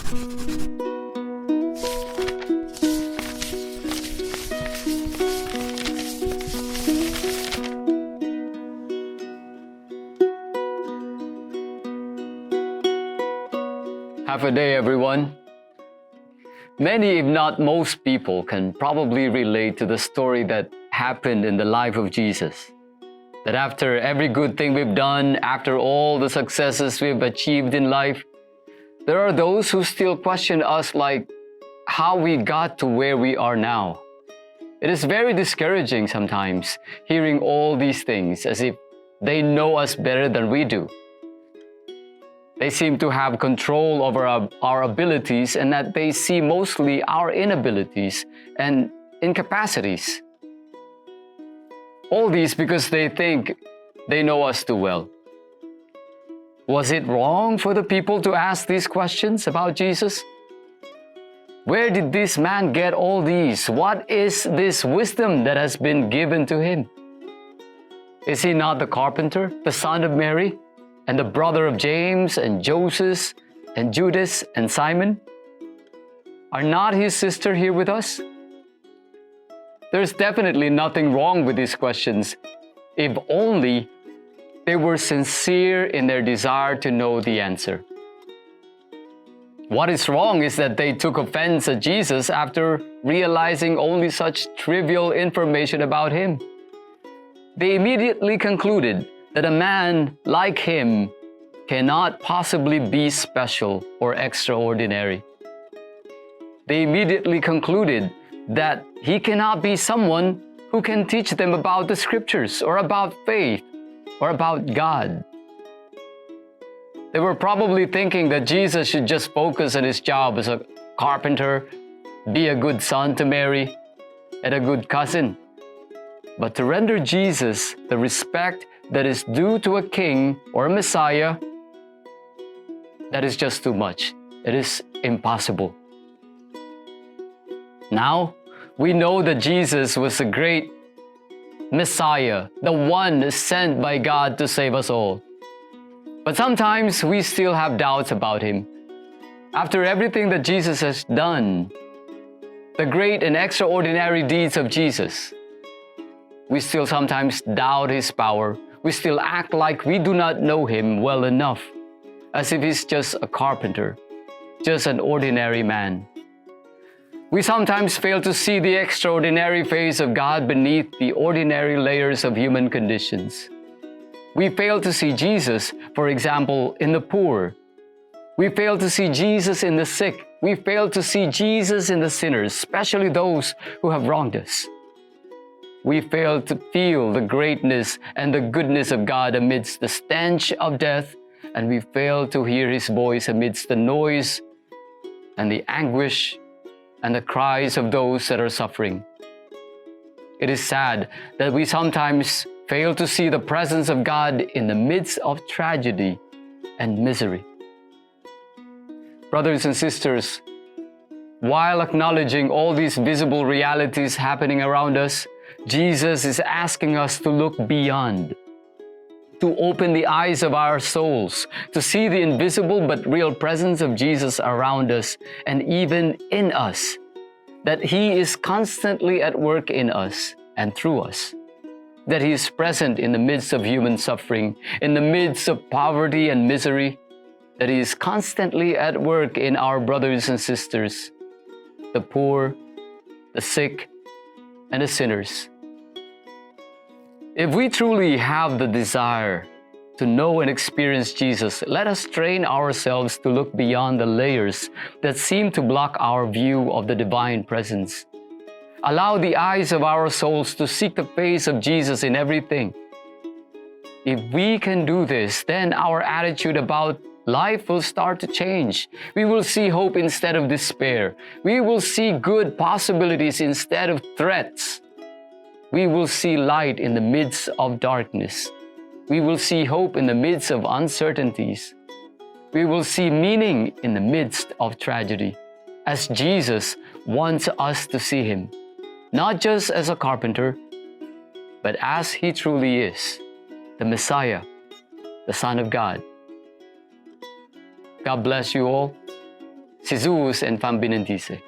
Have a day, everyone. Many, if not most people, can probably relate to the story that happened in the life of Jesus. That after every good thing we've done, after all the successes we've achieved in life, there are those who still question us like how we got to where we are now. It is very discouraging sometimes hearing all these things as if they know us better than we do. They seem to have control over our abilities and that they see mostly our inabilities and incapacities. All these because they think they know us too well. Was it wrong for the people to ask these questions about Jesus? Where did this man get all these? What is this wisdom that has been given to him? Is he not the carpenter, the son of Mary, and the brother of James and Joseph and Judas and Simon? Are not his sister here with us? There's definitely nothing wrong with these questions, if only they were sincere in their desire to know the answer. What is wrong is that they took offense at Jesus after realizing only such trivial information about him. They immediately concluded that a man like him cannot possibly be special or extraordinary. They immediately concluded that he cannot be someone who can teach them about the scriptures or about faith or about God. They were probably thinking that Jesus should just focus on his job as a carpenter, be a good son to Mary, and a good cousin. But to render Jesus the respect that is due to a king or a Messiah, that is just too much. It is impossible. Now, we know that Jesus was the great Messiah, the one sent by God to save us all. But sometimes we still have doubts about him. After everything that Jesus has done, the great and extraordinary deeds of Jesus, we still sometimes doubt his power. We still act like we do not know him well enough, as if he's just a carpenter, just an ordinary man. We sometimes fail to see the extraordinary face of God beneath the ordinary layers of human conditions. We fail to see Jesus, for example, in the poor. We fail to see Jesus in the sick. We fail to see Jesus in the sinners, especially those who have wronged us. We fail to feel the greatness and the goodness of God amidst the stench of death, and we fail to hear his voice amidst the noise and the anguish and the cries of those that are suffering. It is sad that we sometimes fail to see the presence of God in the midst of tragedy and misery. Brothers and sisters, while acknowledging all these visible realities happening around us, Jesus is asking us to look beyond, to open the eyes of our souls, to see the invisible but real presence of Jesus around us and even in us, that he is constantly at work in us and through us, that he is present in the midst of human suffering, in the midst of poverty and misery, that he is constantly at work in our brothers and sisters, the poor, the sick, and the sinners. If we truly have the desire to know and experience Jesus, let us train ourselves to look beyond the layers that seem to block our view of the divine presence. Allow the eyes of our souls to seek the face of Jesus in everything. If we can do this, then our attitude about life will start to change. We will see hope instead of despair. We will see good possibilities instead of threats. We will see light in the midst of darkness. We will see hope in the midst of uncertainties. We will see meaning in the midst of tragedy, as Jesus wants us to see him, not just as a carpenter, but as he truly is, the Messiah, the Son of God. God bless you all. si Zeus, and femme benedice.